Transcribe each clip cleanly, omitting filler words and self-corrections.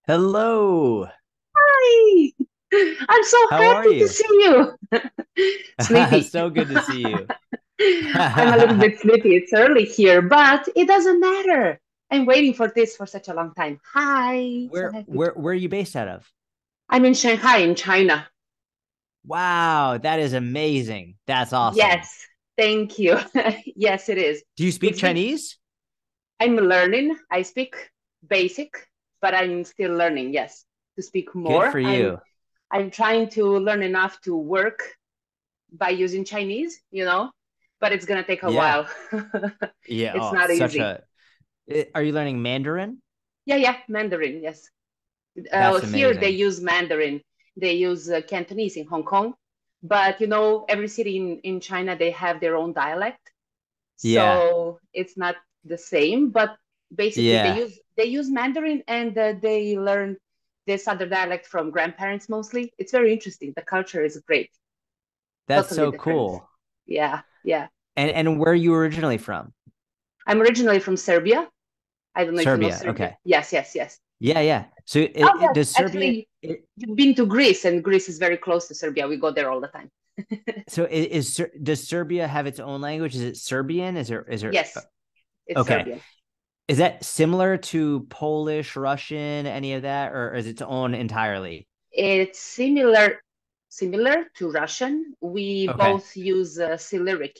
Hello. Hi. I'm so How are happy to you? see you. Sleepy. So good to see you. I'm a little bit sleepy. It's early here, but it doesn't matter. I'm waiting for this for such a long time. Hi. So Where happy where to. where are you based out of? I'm in Shanghai, in China. Wow, that is amazing. That's awesome. Yes. Thank you. Yes, it is. Do you speak It's been, Chinese? I'm learning. I speak basic, but I'm still learning, yes, to speak Good more. for you. I'm trying to learn enough to work by using Chinese, but it's gonna take a Yeah. while. Yeah. It's Oh, not such easy. a. Are you learning Mandarin? Yeah, yeah, Mandarin, yes. That's Here they amazing. use Mandarin. They use Cantonese in Hong Kong, but every city in China they have their own dialect, Yeah. so it's not the same. But basically, they Yeah. use they use Mandarin and they learn this other dialect from grandparents mostly. It's very interesting. The culture is great, That's totally so different. cool. Yeah, yeah. And where are you originally from? I'm originally from Serbia. I don't know if you know Serbia. Serbia. Okay. Yes, yes, yes. Yeah, yeah. So Oh, yes. does Serbia Actually, you've been to Greece, and Greece is very close to Serbia. We go there all the time. so does Serbia have its own language? Is it Serbian? Is there Yes, it's okay. Serbian. Is that similar to Polish, Russian, any of that, or is it its own entirely? It's similar to Russian. We Okay. both use Cyrillic,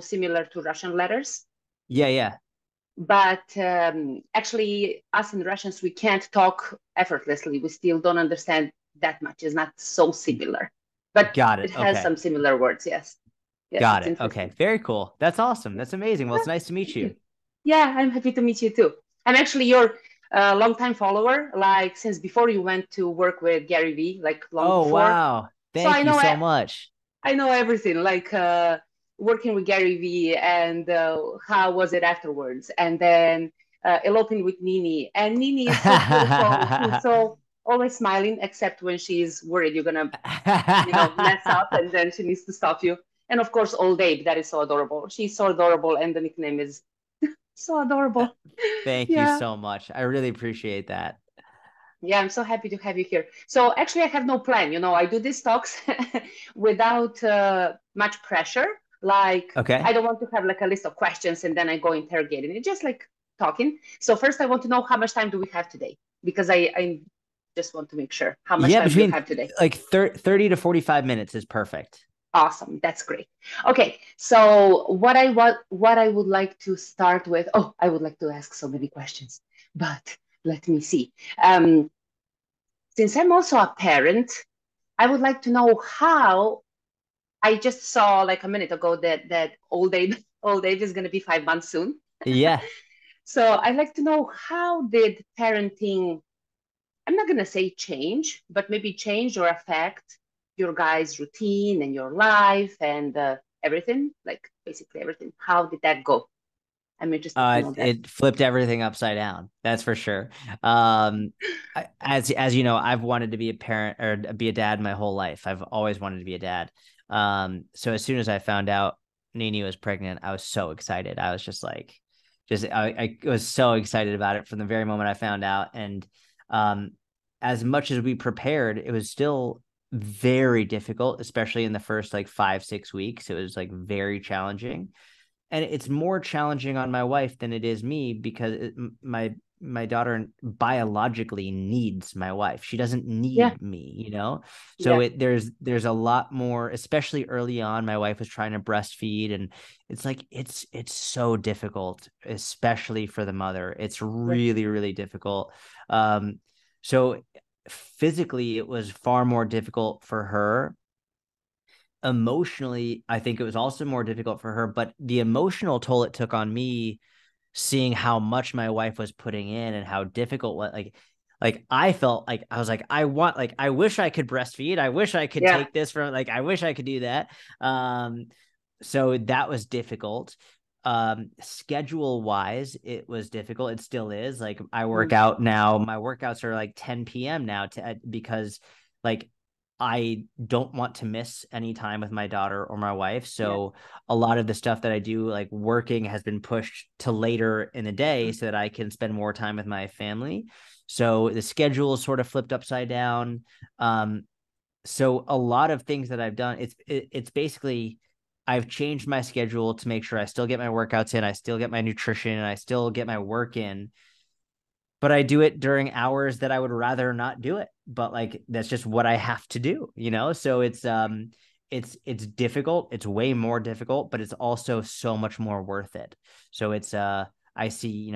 similar to Russian letters. Yeah, yeah. But actually, us and Russians, we can't talk effortlessly. We still don't understand that much. It's not so similar, but Got it. it has Okay. some similar words. Yes, yes, Got it's it. Okay. interesting. Very cool. That's awesome. That's amazing. Well, Yeah, it's nice to meet thank you. you. Yeah, I'm happy to meet you too. I'm actually your longtime follower, like since before you went to work with Gary Vee, like long Oh, before. wow. So Thank you so much. I know everything, like working with Gary Vee and how was it afterwards, and then eloping with Nini. And Nini is so beautiful. She's so always smiling, except when she's worried you're gonna mess up, and then she needs to stop you. And of course, Old Abe, that is so adorable. She's so adorable, and the nickname is so adorable. Thank you Yeah. so much. I really appreciate that. Yeah, I'm so happy to have you here. So actually, I have no plan. I do these talks without much pressure. Like, I Okay. don't want to have like a list of questions and then I go interrogating. It's just like talking. So first, I want to know how much time do we have today? Because I just want to make sure. How much Yeah, time do you between have today? like 30 to 45 minutes is perfect. Awesome. That's great. Okay. So what I would like to start with. Oh, I would like to ask so many questions, but let me see. Um, since I'm also a parent, I would like to know how. I just saw like a minute ago that old age old age is going to be 5 months soon. Yeah. So I'd like to know how did parenting, I'm not going to say change, but maybe change or affect your guys' routine and your life and everything, like basically everything. How did that go? I'm interested to know that. It flipped everything upside down. That's for sure. Um, as you know, I've wanted to be a parent or be a dad my whole life. I've always wanted to be a dad. So as soon as I found out Nini was pregnant, I was so excited. I was just like, I was so excited about it from the very moment I found out. And um, as much as we prepared, it was still very difficult, especially in the first like 5, 6 weeks. It was like very challenging, and it's more challenging on my wife than it is me because my daughter biologically needs my wife. She doesn't Yeah, need me. So yeah, there's a lot more, especially early on. My wife was trying to breastfeed, and it's like it's so difficult, especially for the mother. It's yeah, really, really difficult. So physically it was far more difficult for her. Emotionally, I think it was also more difficult for her, but the emotional toll it took on me, seeing how much my wife was putting in and how difficult what like I felt like I was like I wish I could breastfeed. I wish I could yeah, take this from, like, I wish I could do that. So that was difficult. Schedule wise, it was difficult. It still is. Like, I work mm, out now. My workouts are like 10 p.m. now because like I don't want to miss any time with my daughter or my wife. yeah, So a lot of the stuff that I do, like working, has been pushed to later in the day mm, so that I can spend more time with my family. So the schedule is sort of flipped upside down. So a lot of things that I've done, it's basically I've changed my schedule to make sure I still get my workouts in, I still get my nutrition, and I still get my work in, but I do it during hours that I would rather not do it. But like that's just what I have to do, you know? So it's difficult. It's way more difficult, but it's also so much more worth it. So I see,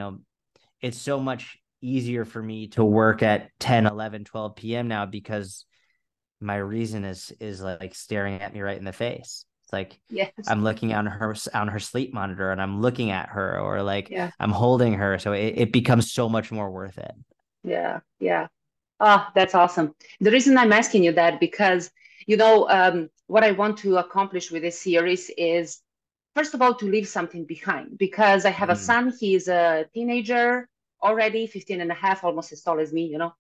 it's so much easier for me to work at 10, 11, 12 p.m. now because my reason is like staring at me right in the face. It's like Yes. I'm looking on her sleep monitor and I'm looking at her, or like Yeah. I'm holding her. So it becomes so much more worth it. Yeah. Yeah. Ah, that's awesome. The reason I'm asking you that because, what I want to accomplish with this series is, first of all, to leave something behind because I have a Mm. son. He's a teenager already, 15 and a half, almost as tall as me. Oh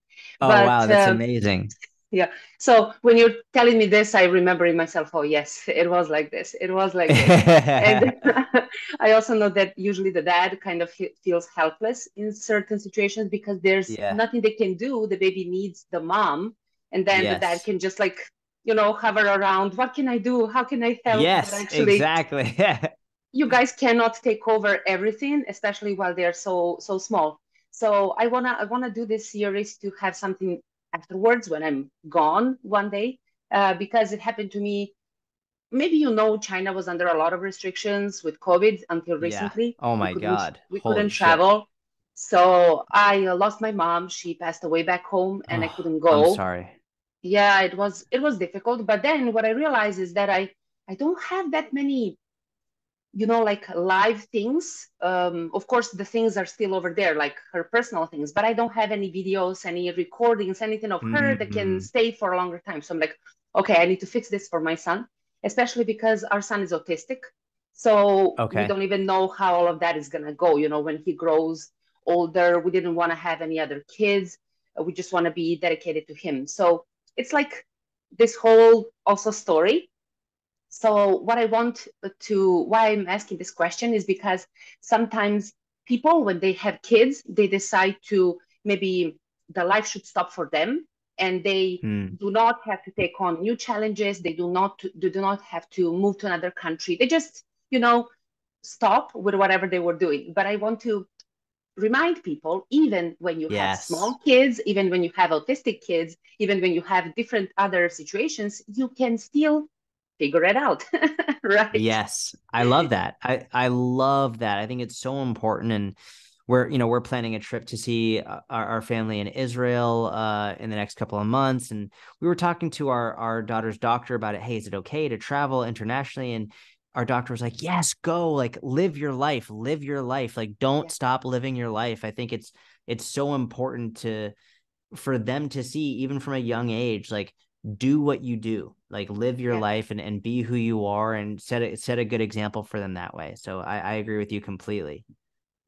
But wow, that's amazing. yeah. So when you're telling me this, I remember in myself, oh, yes, it was like this. It was like this. And I also know that usually the dad kind of feels helpless in certain situations because there's Yeah. nothing they can do. The baby needs the mom. And then the dad Yes. can just like, hover around. What can I do? How can I help? But Yes, actually, exactly. you guys cannot take over everything, especially while they're so small. So I wanna do this series to have something afterwards when I'm gone one day, because it happened to me. Maybe China was under a lot of restrictions with COVID until Yeah. recently. Oh We my couldn't God. we Holy couldn't shit. travel. So I lost my mom. She passed away back home, and I Oh, couldn't I'm go. sorry. Yeah, it was difficult. But then what I realized is that I don't have that many like live things. Of course, the things are still over there, like her personal things, but I don't have any videos, any recordings, anything of her that can Mm, stay for a longer time. So I'm like, okay, I need to fix this for my son, especially because our son is autistic. So we okay. don't even know how all of that is going to go. When he grows older, we didn't want to have any other kids. We just want to be dedicated to him. So it's like this whole also story. So what I want to, why I'm asking this question is because sometimes people, when they have kids, they decide to maybe the life should stop for them, and they Mm, do not have to take on new challenges. They do not have to move to another country. They just, stop with whatever they were doing. But I want to remind people, even when you have yes. small kids, even when you have autistic kids, even when you have different other situations, you can still figure it out. Right? Yes, I love that. I love that. I think it's so important, and we're planning a trip to see our family in Israel in the next couple of months, and we were talking to our daughter's doctor about it. Hey, is it okay to travel internationally? And our doctor was like, yes, go, like live your life, like don't Yeah, stop living your life. I think it's so important to for them to see even from a young age, like do what you do, like live your yeah, life and be who you are and set a good example for them that way. So I agree with you completely.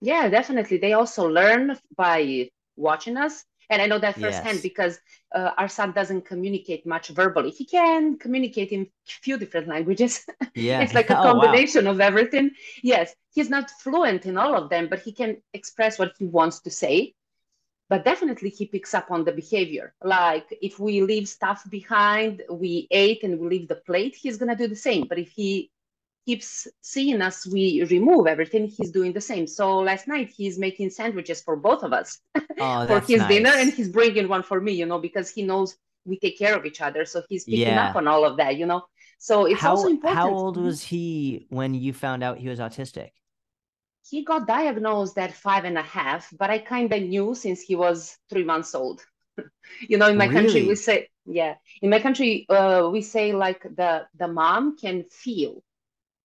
yeah, definitely. They also learn by watching us. And I know that firsthand Yes. because our son doesn't communicate much verbally. He can communicate in few different languages. It's Yeah. like a Oh wow. combination of everything. Yes, he's not fluent in all of them, but he can express what he wants to say. But definitely he picks up on the behavior. Like if we leave stuff behind, we ate and we leave the plate, he's gonna do the same. But if he keeps seeing us, we remove everything, he's doing the same. So last night he's making sandwiches for both of us Oh, for that's his dinner, and nice. he's bringing one for me, because he knows we take care of each other. So he's picking up Yeah. on all of that. So it's also How important. old Mhm. was he when you found out he was autistic? He got diagnosed at 5.5, but I kind of knew since he was 3 months old. In my country we Really? say, yeah, in my country we say like the mom can feel,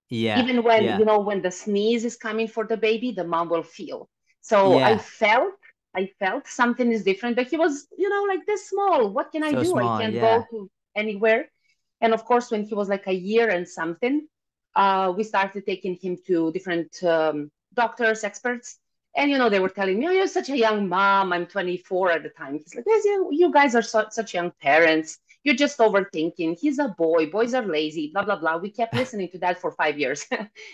Yeah. even when Yeah. when the sneeze is coming for the baby, the mom will feel. So i Yeah. felt i felt something is different, but he was like this small. What can I So do? I small. can't go Yeah. to anywhere. And of course, when he was like a year and something, we started taking him to different doctors, experts. And they were telling me, oh, you're such a young mom. I'm 24 at the time. He's like, yes, you guys are such young parents. You're just overthinking. He's a boy. Boys are lazy, blah, blah, blah. We kept listening to that for 5 years.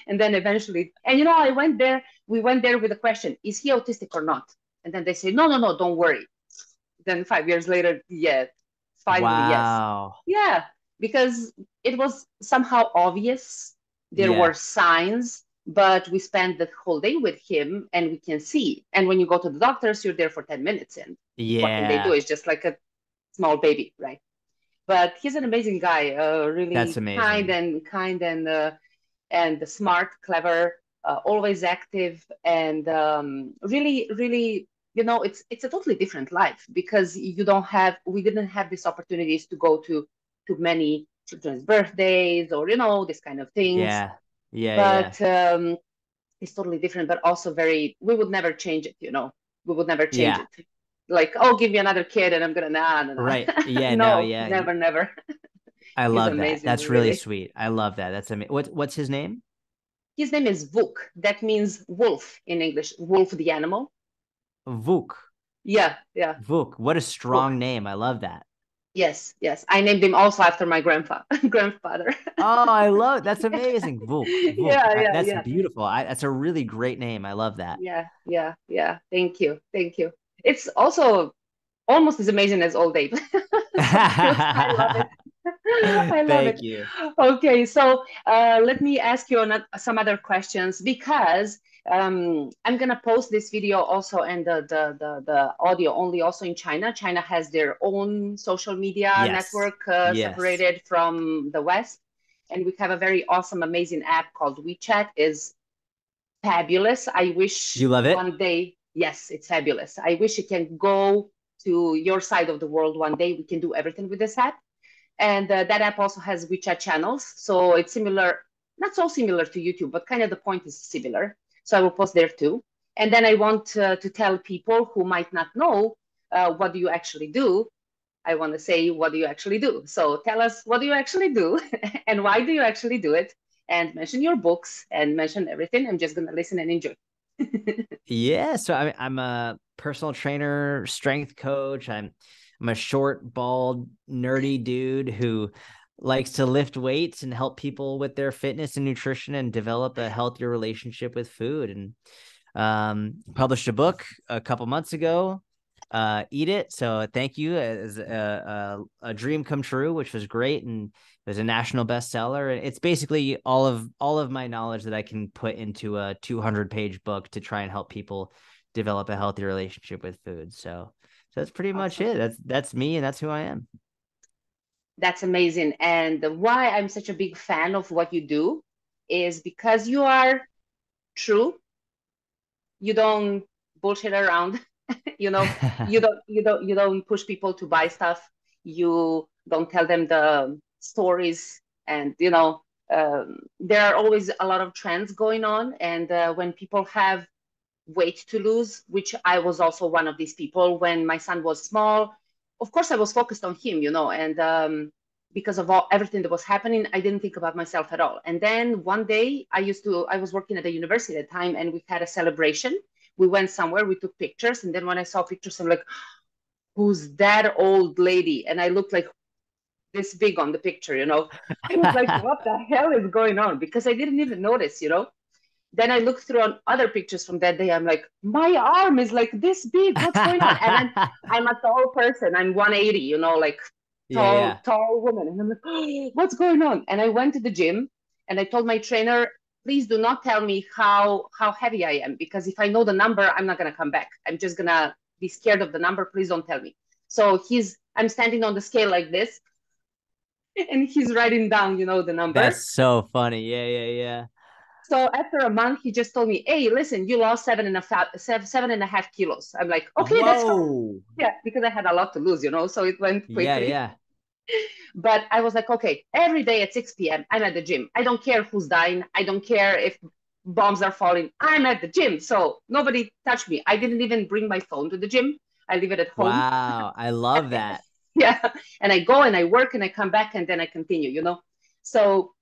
And then eventually, and we went there with a question, is he autistic or not? And then they say, no, no, no, don't worry. then 5 years later, yeah, finally, yes. Wow. Yeah, because it was somehow obvious. There were Yeah. signs, but we spent the whole day with him and we can see. And when you go to the doctors, you're there for 10 minutes. And what can they do? Yeah. It's just like a small baby, right? But he's an amazing guy, That's really amazing. kind and smart, clever, always active, and really, really, it's a totally different life because we didn't have these opportunities to go to many children's birthdays or this kind of things. Yeah. Yeah. Yeah. But it's totally different, but also very. We would never change it. We would never change Yeah. it. Like, oh, give me another kid, and I'm gonna nah, nah, nah. Right. Yeah. No. No, Yeah. never, never. I He's love that. amazing, That's really really. sweet. I love that. That's amazing. What's his name? His name is Vuk. That means wolf in English. Wolf, the animal. Vuk. Yeah, yeah, Vuk. What a Vuk. strong name. I love that. Yes, yes. I named him also after my grandfather. Oh, I love That's amazing. Vuk. Vuk. Yeah, yeah, That's yeah, beautiful. That's a really great name. I love that. yeah, yeah, yeah. Thank you, thank you. It's also almost as amazing as Old Dave. So cute. I love it. I love Thank it. you. Okay, so let me ask you some other questions because I'm gonna post this video also and the audio only also in China. China has their own social media Yes. network Yes. separated from the West, and we have a very awesome, amazing app called WeChat. Is fabulous. I wish You love it? one day, yes, it's fabulous. I wish it can go to your side of the world one day. We can do everything with this app. And that app also has WeChat channels. So it's similar, not so similar to YouTube, but kind of the point is similar. So I will post there too. And then I want to tell people who might not know what do you actually do. I want to say, what do you actually do? So tell us, what do you actually do and why do you actually do it? And mention your books and mention everything. I'm just going to listen and enjoy. Yeah. So I'm a personal trainer, strength coach. I'm a short, bald, nerdy dude who likes to lift weights and help people with their fitness and nutrition and develop a healthier relationship with food. And published a book a couple months ago. Eat It. So thank you. As a dream come true, which was great, and it was a national bestseller. It's basically all of my knowledge that I can put into a 200-page book to try and help people develop a healthy relationship with food. So that's pretty much Awesome. it. That's me, and that's who I am. That's amazing. And why I'm such a big fan of what you do is because you are true. You don't bullshit around. you know, you don't push people to buy stuff. You don't tell them the stories, and there are always a lot of trends going on. And when people have weight to lose, which I was also one of these people when my son was small. Of course, I was focused on him, and because of everything that was happening, I didn't think about myself at all. And then one day, I was working at a university at the time, and we had a celebration. We went somewhere, we took pictures, and then when I saw pictures, I'm like, "Who's that old lady?" And I looked like this big on the picture. I was like, "What the hell is going on?" Because I didn't even notice. Then I look through on other pictures from that day. I'm like, my arm is like this big. What's going on? And then I'm a tall person. I'm 180, like Yeah, tall, yeah. tall woman. And I'm like, oh, what's going on? And I went to the gym and I told my trainer, please do not tell me how heavy I am, because if I know the number, I'm not gonna come back. I'm just gonna be scared of the number. Please don't tell me. So I'm standing on the scale like this, and he's writing down, the number. That's so funny. Yeah, yeah, yeah. So after a month, he just told me, "Hey, listen, you lost 7.5 kilos." I'm like, "Okay, that's fine." Whoa. Yeah, because I had a lot to lose. So it went Yeah, quickly. yeah. But I was like, "Okay, every day at 6 p.m., I'm at the gym. I don't care who's dying. I don't care if bombs are falling. I'm at the gym. So nobody touched me. I didn't even bring my phone to the gym. I leave it at home. Wow. I love that. Yeah, and I go and I work and I come back and then I continue. So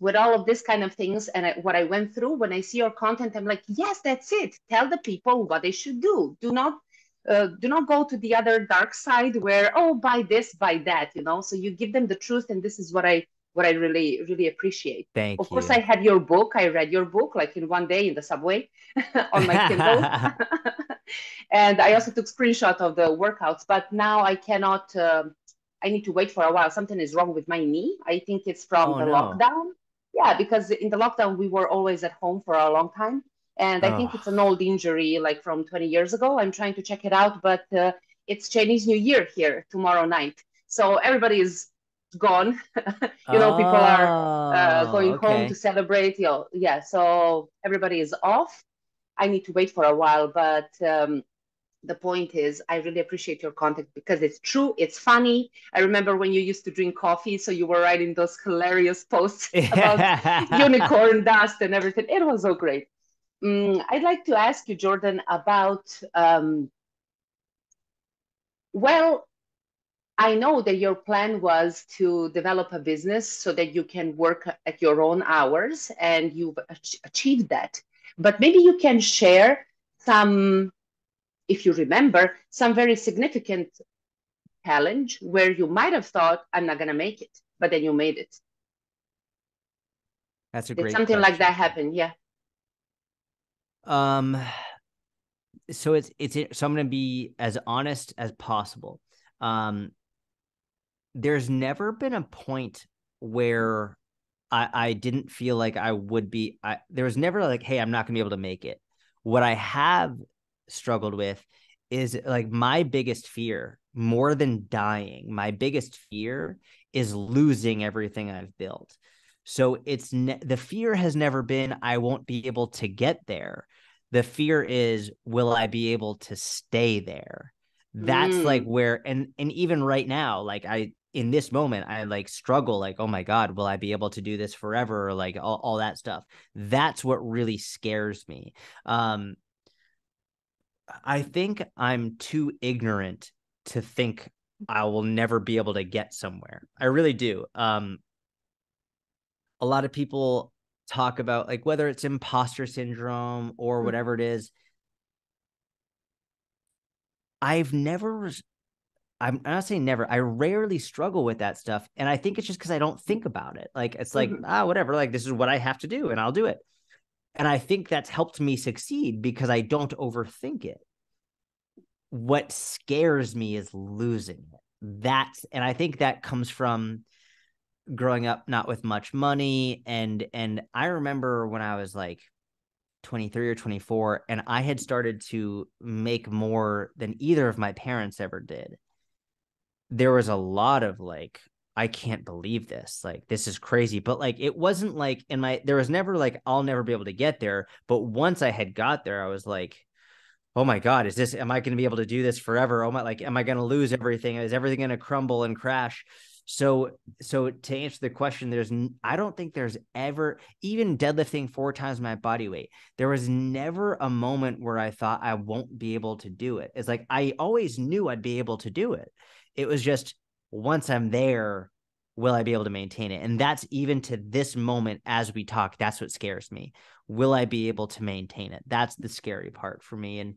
with all of this kind of things and what I went through, when I see your content, I'm like, yes, that's it. Tell the people what they should do. Do not go to the other dark side where, oh, buy this, buy that. So you give them the truth, and this is what I really, really appreciate. Of Thank course, I you. had your book. I read your book like in one day in the subway on my Kindle. And I also took screenshot of the workouts, but now I cannot. I need to wait for a while. Something is wrong with my knee. I think it's from Oh the no. lockdown. Yeah, because in the lockdown we were always at home for a long time, and I think Oh. it's an old injury, like from 20 years ago. I'm trying to check it out, but it's Chinese New Year here tomorrow night, so everybody is gone. People are Oh, going home to okay. celebrate. Yeah, so everybody is off. I need to wait for a while, but the point is, I really appreciate your content because it's true, it's funny. I remember when you used to drink coffee, so you were writing those hilarious posts about unicorn dust and everything. It was so great. I'd like to ask you, Jordan, about, well, I know that your plan was to develop a business so that you can work at your own hours, and you've achieved that. But maybe you can share some, if you remember, some very significant challenge where you might have thought, I'm not going to make it, but then you made it. That's a Did great something like question. that happen? Yeah. Um, so so I'm gonna be as honest as possible. Um, there's never been a point where I didn't feel like I would be. There was never like, hey, I'm not gonna be able to make it. What I have struggled with is like my biggest fear, more than dying, my biggest fear is losing everything I've built. So the fear has never been I won't be able to get there. The fear is, will I be able to stay there? That's like Mm, where, and even right now, like in this moment, I like struggle, like, oh my God, will I be able to do this forever? Or like all that stuff. That's what really scares me. Um, I think I'm too ignorant to think I will never be able to get somewhere. I really do. A lot of people talk about like whether it's imposter syndrome or mm, whatever it is. I've never I'm not saying never. I rarely struggle with that stuff. And I think it's just because I don't think about it. Like, it's like, mhm. whatever. Like, this is what I have to do and I'll do it. And I think that's helped me succeed because I don't overthink it. What scares me is losing it. And I think that comes from growing up not with much money. And I remember when I was like 23 or 24, and I had started to make more than either of my parents ever did. There was a lot of like, I can't believe this. Like, this is crazy. But like, it wasn't like there was never like, I'll never be able to get there. But once I had got there, I was like, oh my God, am I going to be able to do this forever? Oh my, like, am I going to lose everything? Is everything going to crumble and crash? So to answer the question, I don't think there's ever, even deadlifting 4 times my body weight, there was never a moment where I thought I won't be able to do it. It's like, I always knew I'd be able to do it. It was just, once I'm there, will I be able to maintain it? And that's, even to this moment as we talk, that's what scares me. Will I be able to maintain it? That's the scary part for me. And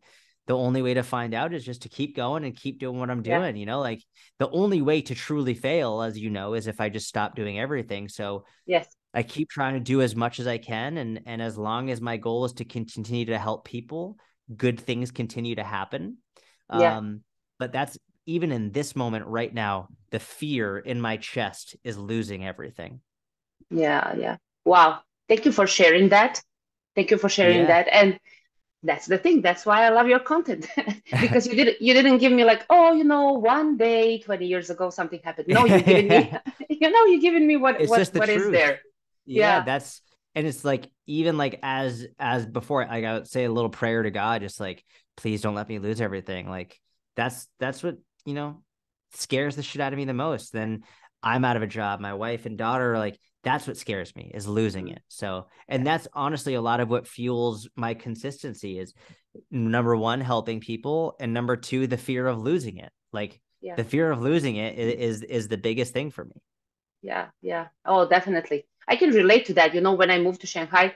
the only way to find out is just to keep going and keep doing what I'm Yeah. doing. Like, the only way to truly fail, as you know, is if I just stop doing everything. So Yes. I keep trying to do as much as I can. And as long as my goal is to continue to help people, good things continue to happen. Yeah. But that's, even in this moment right now, the fear in my chest is losing everything. Yeah. Yeah. Wow. Thank you for sharing that. Thank you for sharing Yeah. that. And that's the thing. That's why I love your content because you didn't give me like, oh, one day 20 years ago something happened. No, you're giving me, you're giving me what It's what just the what is truth. there. Yeah, Yeah. that's, and it's like, even like as before, like, I would say a little prayer to God, just like, please don't let me lose everything. Like, that's what, scares the shit out of me the most. Then I'm out of a job, my wife and daughter are like, that's what scares me, is losing Mm, it. So, yeah. and that's honestly a lot of what fuels my consistency, is number one, helping people, and number two, the fear of losing it. Like, Yeah. the fear of losing it is the biggest thing for me. Yeah. Yeah. Oh, definitely. I can relate to that. When I moved to Shanghai,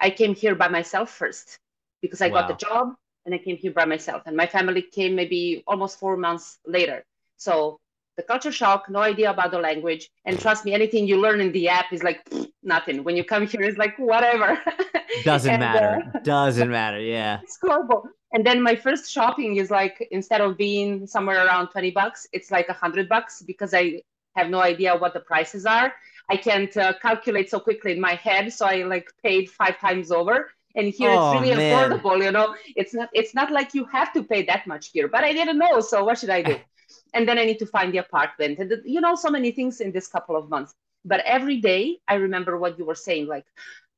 I came here by myself first because I got the Wow. job and I came here by myself. And my family came maybe almost 4 months later. So the culture shock, no idea about the language. And trust me, anything you learn in the app is like nothing. When you come here, it's like whatever. Doesn't and matter. but Doesn't matter. Yeah. it's horrible. And then my first shopping is like, instead of being somewhere around $20, it's like $100 because I have no idea what the prices are. I can't calculate so quickly in my head, so I like paid 5 times over. And here it's Oh really man. affordable, you know. It's not like you have to pay that much here, but I didn't know, so what should I do? And then I need to find the apartment, and you know, so many things in this couple of months. But every day I remember what you were saying, like,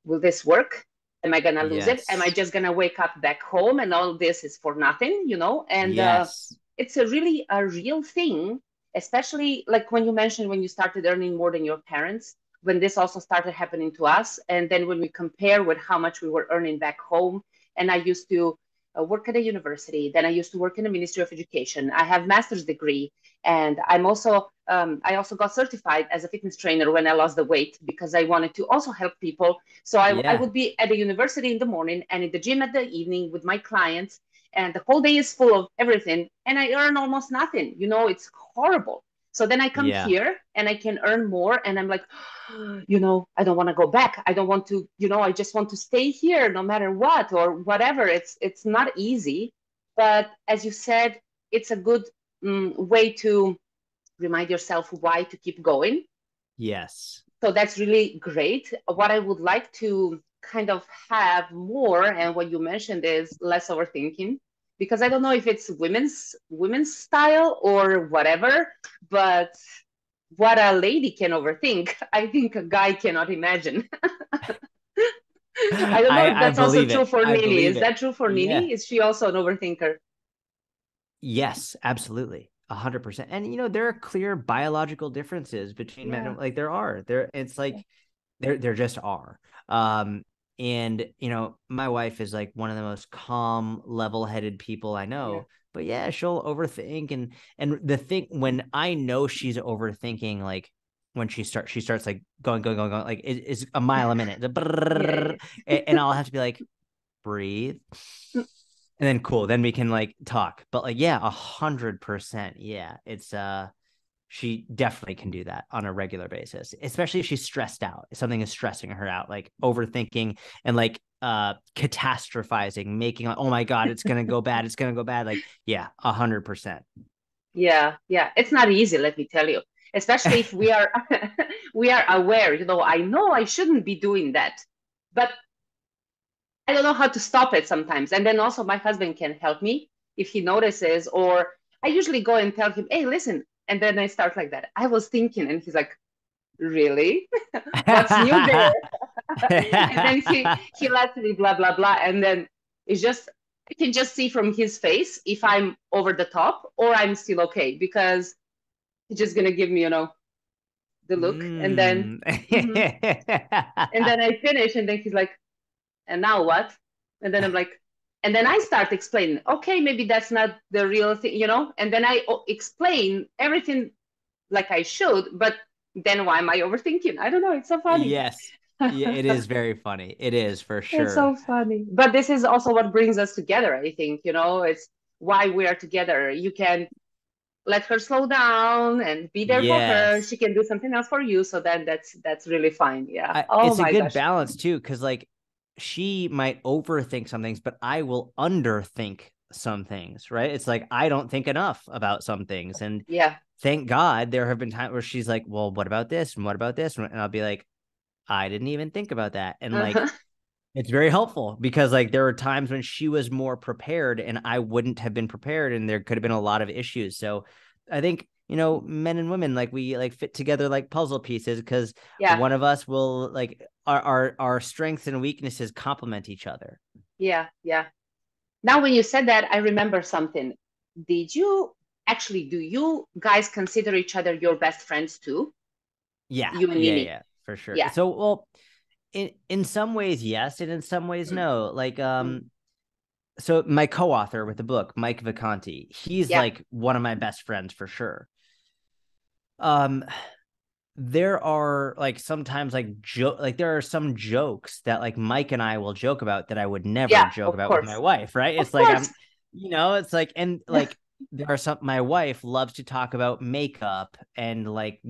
will this work? Am I gonna lose it? Am I Yes. just gonna wake up back home and all this is for nothing, you know? And Yes. it's a really a real thing, especially like when you mentioned when you started earning more than your parents, when this also started happening to us. And then when we compare with how much we were earning back home, and I used to work at a university, then I used to work in the Ministry of Education. I have master's degree, and I also got certified as a fitness trainer when I lost the weight because I wanted to also help people. So I Yeah. would be at the university in the morning and in the gym at the evening with my clients, and the whole day is full of everything, and I earn almost nothing. You know, it's horrible. So then I come Yeah. here and I can earn more, and I'm like, you know, I don't want to go back. I don't want to, you know, I just want to stay here no matter what or whatever. It's not easy, but as you said, it's a good way to remind yourself why to keep going. Yes. So that's really great. What I would like to kind of have more, and what you mentioned is less overthinking, because I don't know if it's women's style or whatever, but what a lady can overthink, I think a guy cannot imagine. I don't know if I that's also believe true it. for I Nini. believe Is it. that true for Yeah. Nini? Is she also an overthinker? Yes, absolutely. 100%. And you know, there are clear biological differences between men and Yeah. like there are. There it's Yeah. like there just are. Um and you know, my wife is like one of the most calm, level-headed people I Yeah. know. But yeah, she'll overthink and the thing when I know she's overthinking like when she starts like going like it is a mile a minute. Yeah. And I'll have to be like breathe and then cool then we can like talk but like yeah 100% yeah it's she definitely can do that on a regular basis especially if she's stressed out if something is stressing her out like overthinking and like catastrophizing making like oh my god it's gonna go bad like yeah 100%. Yeah, yeah. It's not easy, let me tell you. Especially if we are we are aware, you know I shouldn't be doing that. But I don't know how to stop it sometimes. And then also my husband can help me if he notices, or I usually go and tell him, hey, listen. And then I start like that. I was thinking, and he's like, really? What's new there? And then he lets me blah blah blah. And then it's just I can just see from his face if I'm over the top or I'm still okay because he's just gonna give me, the look, and then mm. mhm. And then I finish, and then he's like, "And now what?" And then I'm like, and then I start explaining. Okay, maybe that's not the real thing. And then I explain everything like I should, but then why am I overthinking? I don't know. It's so funny. Yes, yeah it is very funny it is for It's sure. so funny. But this is also what brings us together, I think. It's why we are together. You can let her slow down and be there for her. Yes. She can do something else for you. So then that's really fine. Yeah. Oh It's a my good gosh. balance too, because like she might overthink some things, but I will underthink some things, right? It's like I don't think enough about some things. And Yeah. thank God there have been times where she's like, well, what about this? And what about this? And I'll be like, I didn't even think about that. And like Uh-huh. it's very helpful because like there were times when she was more prepared and I wouldn't have been prepared and there could have been a lot of issues. So I think, you know, men and women like we like fit together like puzzle pieces because Yeah. one of us will like our strengths and weaknesses complement each other. Yeah. Yeah. Now, when you said that, I remember something. Did you do you guys consider each other your best friends too? Yeah, You and yeah, Nini? yeah, for sure. Yeah. So well in some ways yes and in some ways Mm, no. Like mm. so my co-author with the book, Mike Vicanti, he's Yeah. like one of my best friends for sure. Um there are like sometimes like like there are some jokes that like Mike and I will joke about that I would never Yeah. joke Of about with my course. wife, right? Of It's like course. I'm it's like and like there are some my wife loves to talk about makeup and like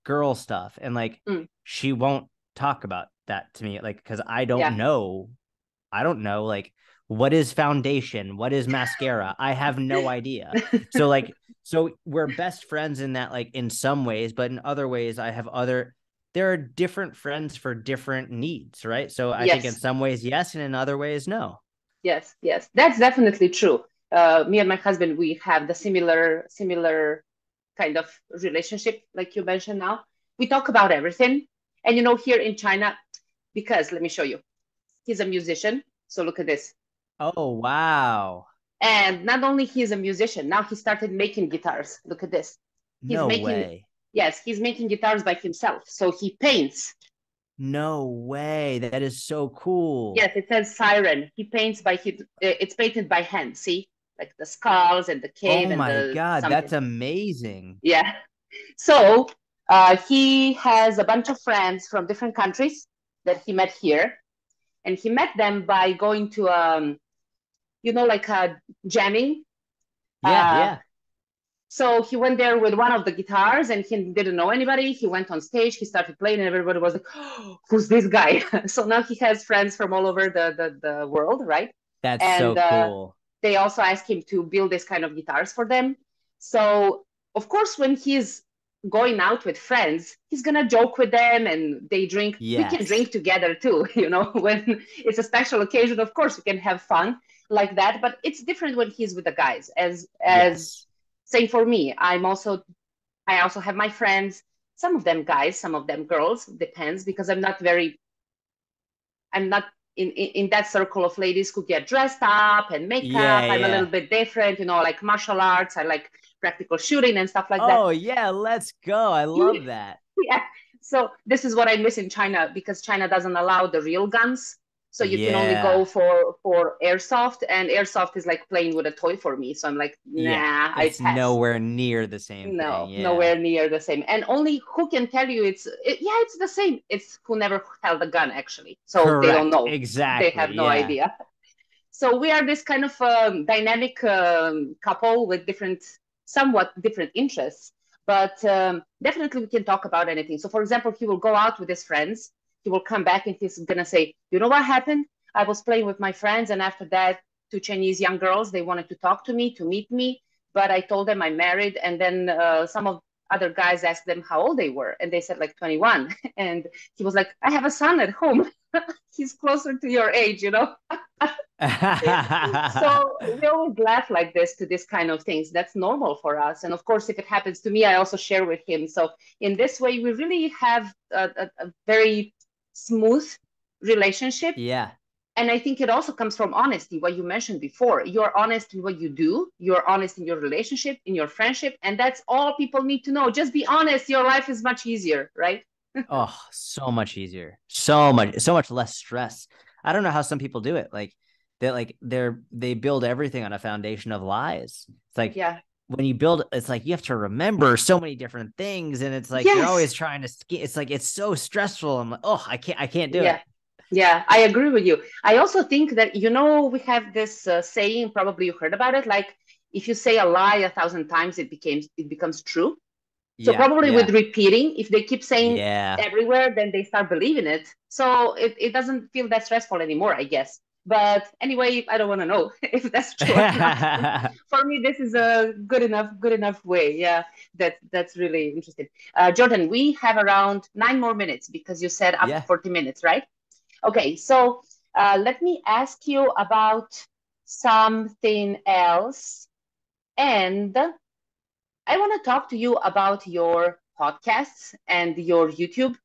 girl stuff and like Mm, she won't talk about that to me like cuz I yeah. don't know like What is foundation? What is mascara? I have no idea. So like, so we're best friends in that, like in some ways, but in other ways, there are different friends for different needs, right? So I think in Yes, some ways, yes, and in other ways, no. yes, yes. That's definitely true. Me and my husband, we have the similar kind of relationship, like you mentioned now. We talk about everything. And here in China, because let me show you, he's a musician. So look at this. Oh, wow. And not only he's a musician, now he started making guitars. Look at this. He's No making, way. yes, he's making guitars by himself. So he paints. No way. That is so cool. Yes, it says siren. He paints by his, it's painted by hand. See, like the skulls and the cave Oh and my the God, something. that's amazing. Yeah. So he has a bunch of friends from different countries that he met here, and he met them by going to like jamming. Yeah, Uh, yeah. so he went there with one of the guitars, and he didn't know anybody. He went on stage, he started playing, and everybody was like, oh, "Who's this guy?" So now he has friends from all over the world, right? That's And so cool. they also asked him to build this kind of guitars for them. So of course, when he's going out with friends, he's gonna joke with them, and they drink. We can Yes. drink together too, when it's a special occasion. Of course, we can have fun like that, but it's different when he's with the guys. As Yes. same for me. I also have my friends. Some of them guys, some of them girls. Depends, because I'm not in that circle of ladies who get dressed up and makeup. Yeah, I'm a little yeah. bit different, like martial arts. I like practical shooting and stuff like that. Oh, yeah, let's go. I love that. Yeah. So this is what I miss in China, because China doesn't allow the real guns. So you can only go Yeah. for airsoft, and airsoft is like playing with a toy for me. So I'm like, Yeah. nah, I It's pass. nowhere near the same thing. No, Yeah. nowhere near the same. And only who can tell you yeah, it's the same. It's who never held a gun, actually. So they don't Correct. know. They Exactly. have no Yeah. idea. So we are this kind of dynamic couple with somewhat different interests, but definitely we can talk about anything. So, for example, he will go out with his friends. He will come back and he's gonna say, "You know what happened? I was playing with my friends, and after that, two Chinese young girls, they wanted to talk to me, to meet me, but I told them I'm married, and then some of other guys asked them how old they were, and they said like 21, and he was like, I have a son at home. He's closer to your age." So we always laugh like this to this kind of things. That's normal for us. And of course, if it happens to me, I also share with him. So in this way, we really have a very smooth relationship. Yeah. And I think it also comes from honesty, what you mentioned before. You're honest in what you do, you're honest in your relationship, in your friendship. And that's all people need to know. Just be honest. Your life is much easier, right? Oh, so much easier. So much less stress. I don't know how some people do it. They build everything on a foundation of lies. It's like Yeah. when you build, it's like you have to remember so many different things, and it's like you're Yes. always trying to. It's like it's so stressful. I'm like, oh, I can't do Yeah. it. Yeah, I agree with you. I also think that, we have this saying, probably you heard about it, like if you say a lie 1,000 times, it becomes true. So Yeah, probably with yeah, repeating, if they keep saying yeah. everywhere, then they start believing it. So it doesn't feel that stressful anymore, I guess. But anyway, I don't want to know if that's true or not. For me, this is a good enough way. Yeah, that's really interesting. Jordan, we have around 9 more minutes because you said up to Yeah. 40 minutes, right? Okay, so let me ask you about something else. And I want to talk to you about your podcasts and your YouTube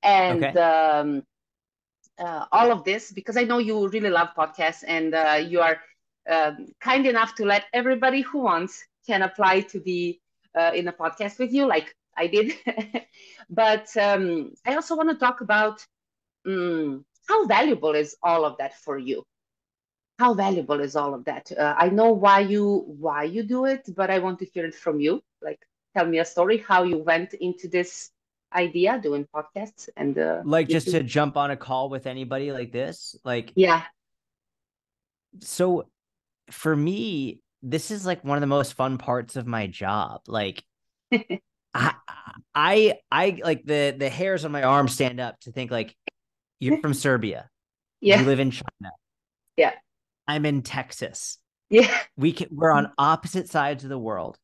and Okay. all of this, because I know you really love podcasts, and you are kind enough to let everybody who wants can apply to be in a podcast with you, like I did. But I also want to talk about how valuable is all of that for you? How valuable is all of that? I know why you do it, but I want to hear it from you. Like, tell me a story how you went into this idea doing podcasts and Like just YouTube. to jump on a call with anybody like this. Yeah. So for me, this is like one of the most fun parts of my job. I, I like the hairs on my arm stand up to think like you're from Serbia, you Yeah. live in China. Yeah. I'm in Texas. Yeah. We're on opposite sides of the world.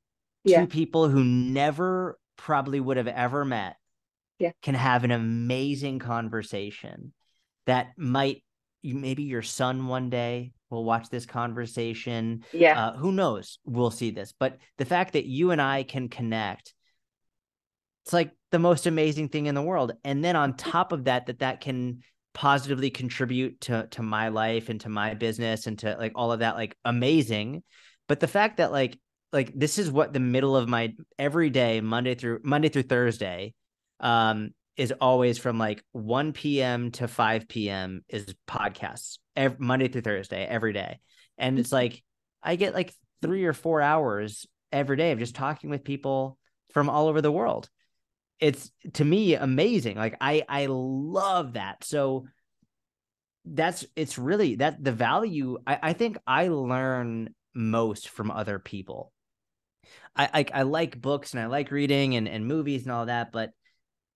Yeah. Two people who never probably would have ever met Yeah. can have an amazing conversation that might, maybe your son one day will watch this conversation. Yeah. Who knows? We'll see this. But the fact that you and I can connect, it's like the most amazing thing in the world. And then on top of that, that can positively contribute to my life and to my business and to like all of that, like amazing. But the fact that like this is what the middle of my every day, Monday through Thursday, is always from like 1 p.m. to 5 p.m. is podcasts Monday through Thursday every day. And it's like I get like 3 or 4 hours every day of just talking with people from all over the world. It's, to me, amazing. Like I love that. So it's really that the value. I think I learn most from other people. I like books and I like reading and movies and all that, but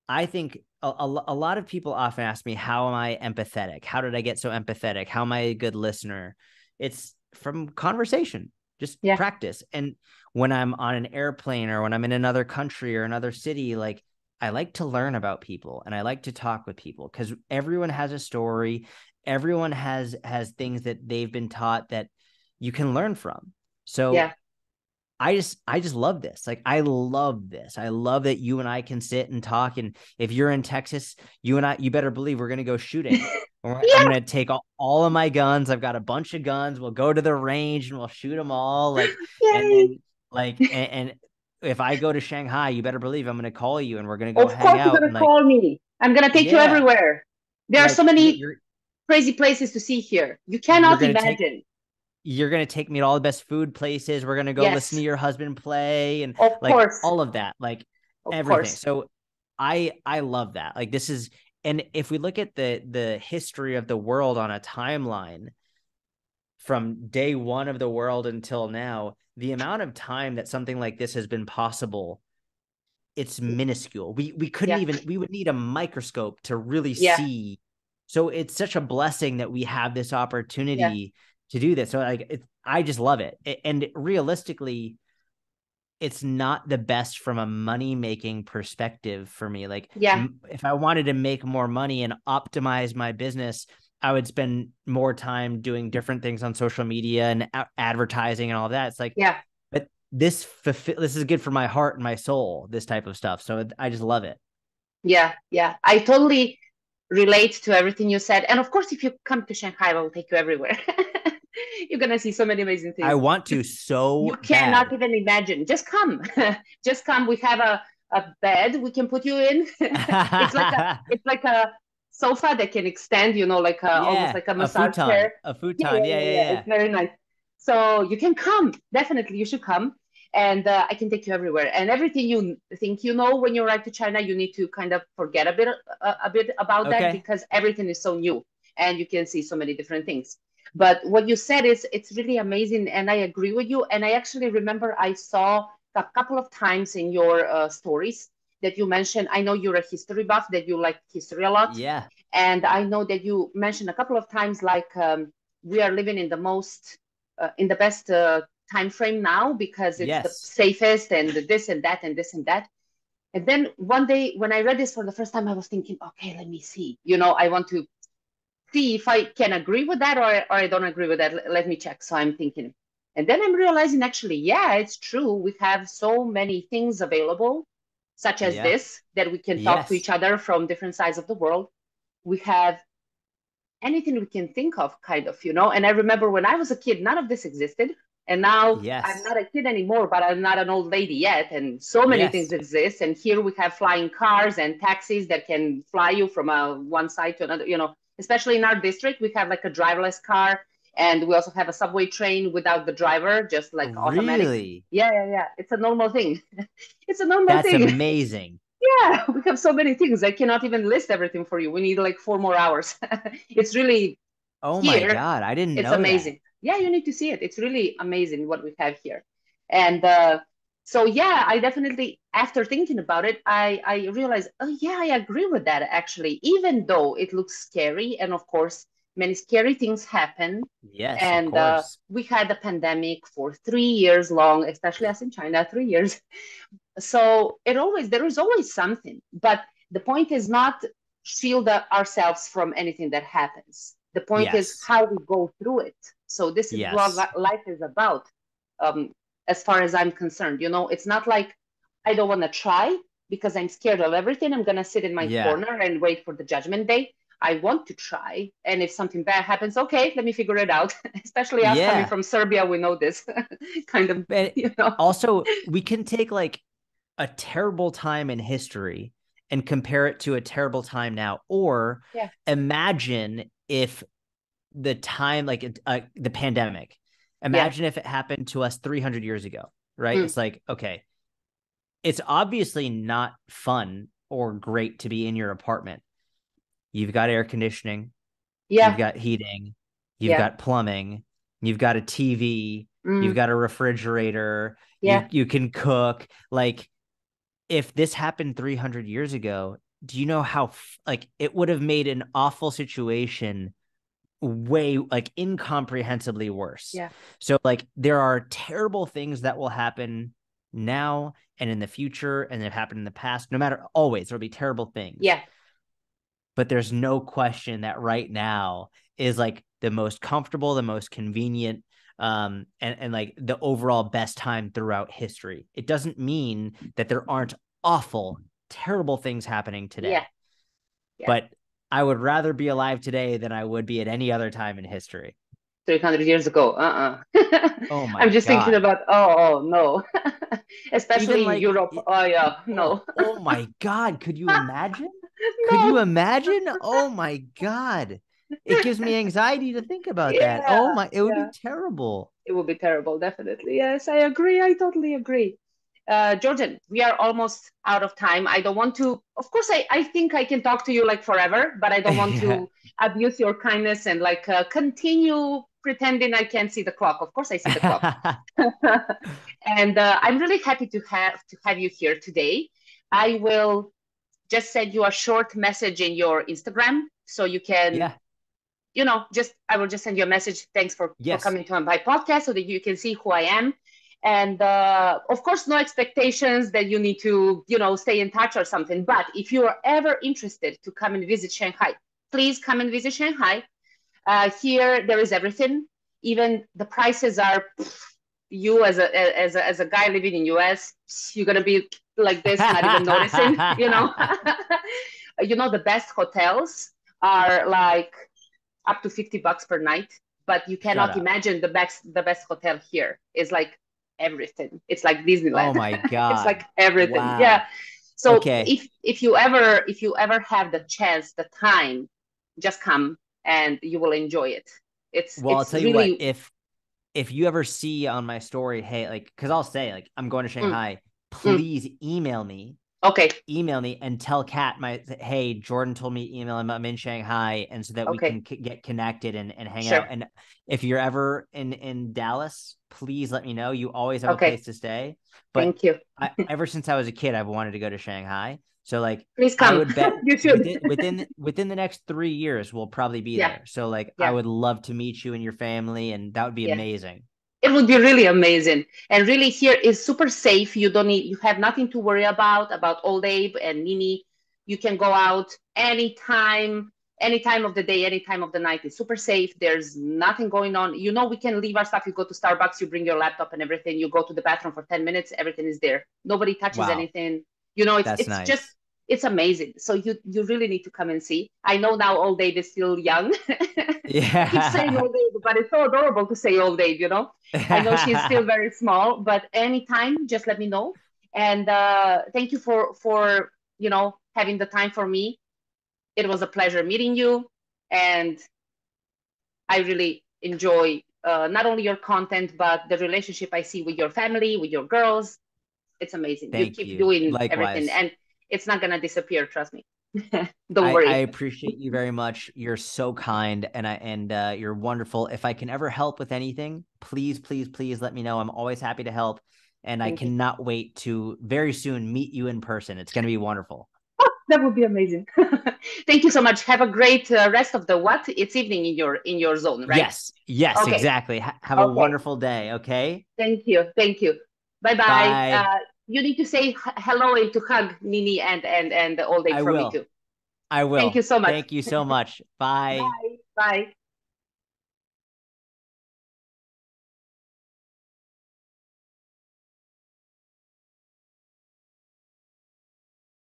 I think a lot of people often ask me, how am I empathetic? How did I get so empathetic? How am I a good listener? It's from conversation, just Yeah. practice. And when I'm on an airplane or when I'm in another country or another city, like I like to learn about people and I like to talk with people because everyone has a story. Everyone has things that they've been taught that you can learn from. So Yeah. I just love this. Like I love this. I love that you and I can sit and talk. And if you're in Texas, you better believe we're gonna go shooting. I'm Yeah. gonna take all of my guns. I've got a bunch of guns. We'll go to the range and we'll shoot them all. Like, and Yay. then and if I go to Shanghai, you better believe I'm gonna call you and we're gonna go Of hang course you're out and gonna like, call me. I'm gonna take you yeah, everywhere. There are so like many crazy places to see here. You you're cannot gonna take imagine. you're gonna take me to all the best food places. We're gonna go listen to Yes, your husband play and of like course. all of that, like Of everything. course. So I love that. Like this is, and if we look at the history of the world on a timeline from day one of the world until now, the amount of time that something like this has been possible, it's minuscule. We couldn't Yeah. even, we would need a microscope to really Yeah. see. So it's such a blessing that we have this Yeah. opportunity to do this. So like I just love it. And realistically, it's not the best from a money making perspective for me. Like Yeah. if I wanted to make more money and optimize my business, I would spend more time doing different things on social media and advertising and all that. It's like, Yeah. but this is good for my heart and my soul, this type of stuff. So I just love it. Yeah. Yeah. I totally relate to everything you said. And of course, if you come to Shanghai, I will take you everywhere. You're gonna see so many amazing I things. want You to so you cannot bad. even imagine. Just come. Just come. We have a bed we can put you in. It's like a sofa that can extend, like almost Yeah, like a a massage futon, chair. a Yeah, futon. yeah, Yeah, yeah, yeah, yeah. It's yeah. very nice. So you can come. Definitely, you should come. And I can take you everywhere. And everything you think when you arrive to China, you need to kind of forget a bit about that Okay. because everything is so new and you can see so many different things. But what you said is it's really amazing, and I agree with you. And I actually remember I saw a couple of times in your stories that you mentioned. I know you're a history buff, that you like history a lot, Yeah. and I know that you mentioned a couple of times like we are living in the best time frame now because it's the Yes. safest and this and that and this and that. And then one day when I read this for the first time, I was thinking, okay, let me see. I want to see if I can agree with that or I don't agree with that. Let me check. So I'm thinking. And then I'm realizing actually, yeah, it's true. We have so many things available, such as Yeah. this, that we can talk to Yes. each other from different sides of the world. We have anything we can think of, kind of. And I remember when I was a kid, none of this existed. And now I'm Yes. not a kid anymore, but I'm not an old lady yet. And so many things Yes. exist. And here we have flying cars and taxis that can fly you from one side to another. Especially in our district, we have like a driverless car. And we also have a subway train without the driver, just like automatic. Really? Yeah, yeah, yeah. It's a normal thing. It's a normal That's thing. amazing. Yeah, we have so many things. I cannot even list everything for you. We need like 4 more hours. It's really Oh my here. God. I didn't It's know that. amazing. Yeah, you need to see it. It's really amazing what we have here. And so, yeah, I definitely, after thinking about it, I realized, oh, yeah, I agree with that actually, even though it looks scary. And of course, many scary things happen. Yes, of And course. we had a pandemic for 3 years long, especially us in China, 3 years. So there is always something. But the point is not shield ourselves from anything that happens. The point is Yes. how we go through it. So this is what Yes. life is about, um, as far as I'm concerned. It's not like I don't want to try because I'm scared of everything. I'm going to sit in my Yeah. corner and wait for the judgment day. I want to try. And if something bad happens, okay, let me figure it out. Especially us coming Yeah. from Serbia, we know this kind of, And you know. also, we can take like a terrible time in history and compare it to a terrible time now, or Yeah. imagine if the time, like the pandemic, Yeah. imagine if it happened to us 300 years ago, right? Mm. It's like, okay, it's obviously not fun or great to be in your apartment. You've got air conditioning, you've Yeah. got heating, you've Yeah. got plumbing, you've got a TV, you've Mm. got a refrigerator, you Yeah. you can cook. Like, if this happened 300 years ago, do you know how like it would have made an awful situation way like incomprehensibly worse. Yeah. So like there are terrible things that will happen now and in the future and have happened in the past. No matter, always there'll be terrible things. Yeah. But there's no question that right now is like the most comfortable, the most convenient, and like the overall best time throughout history. It doesn't mean that there aren't awful, terrible things happening Yeah. today, Yeah. but I would rather be alive today than I would be at any other time in history. 300 years ago. Oh my I'm just thinking God. about, oh no. Even Especially in like, Europe. Oh yeah, no. oh my God. Could you imagine? Could you No. imagine? Oh my God. It gives me anxiety to think about that. Yeah. Oh my, it would be Yeah. terrible. It would be terrible, definitely. Yes, I agree. I totally agree. Jordan, we are almost out of time. I don't want to, of course, I think I can talk to you like forever, but I don't want Yeah. to abuse your kindness and like continue pretending I can't see the clock. Of course, I see the clock. And I'm really happy to have you here today. I will just send you a short message in your Instagram so you can, Yeah. just I will just send you a message. Thanks for Yes. coming to my podcast so that you can see who I am. And of course, no expectations that you need to, stay in touch or something. But if you are ever interested to come and visit Shanghai, please come and visit Shanghai. Here, there is everything. Even the prices are, you as a guy living in US, you're gonna be like this, not even noticing. The best hotels are like up to $50 per night, but you Shut cannot up. imagine the best hotel here is like everything. It's like Oh Disneyland. my It's God. like everything. Yeah. Wow. So Okay. if you ever have the chance, the time, just come and you will enjoy it. It's Well, I'll it's tell you what, really if you ever see on my story, hey, like, because I'll say, like, I'm going to mm, Shanghai, mm, please okay, email me and tell Kat, hey, Jordan told me email him, I'm in Shanghai, and so that we okay, can get connected and hang sure, out. And if you're ever in Dallas, please let me know. You always have a okay. place to stay. But Thank you. ever since I was a kid, I've wanted to go to Shanghai. So like, Please I come. would bet You should. within the next 3 years, we'll probably be Yeah, there. So like, I yeah, would love to meet you and your family, and that would be yeah. amazing. It would be really amazing. And really here is super safe. You have nothing to worry about old Abe and Nini. You can go out any time of the day, any time of the night. It's super safe. There's nothing going on. We can leave our stuff. You go to Starbucks, you bring your laptop and everything. You go to the bathroom for 10 minutes, everything is there. Nobody touches Wow, anything. It's that's it's just nice. it's amazing. So you really need to come and see. I know now old Abe is still young. I keep saying Yeah. old Abe, but it's so adorable to say old Abe. I know she's still very small, but anytime, just let me know. And thank you for having the time for me. It was a pleasure meeting you, and I really enjoy not only your content but the relationship I see with your family, with your girls. It's amazing. You Thank keep you. doing everything, Likewise. and it's not gonna disappear. Trust me. Don't I worry. appreciate you very much. You're so kind, and you're wonderful. If I can ever help with anything, please, please, please let me know. I'm always happy to help, and I Thank you. cannot wait to very soon meet you in person. It's going to be wonderful. That would be amazing. Thank you so much. Have a great rest of the what? It's evening in your zone, right? Yes, yes, Okay. exactly. Have a Okay. wonderful day. Okay. Thank you. Thank you. Bye bye. Bye. You need to say hello and to hug Nini and all day I from me will. too. I Thank you will. so much. Thank you so much. Bye. Bye. Bye.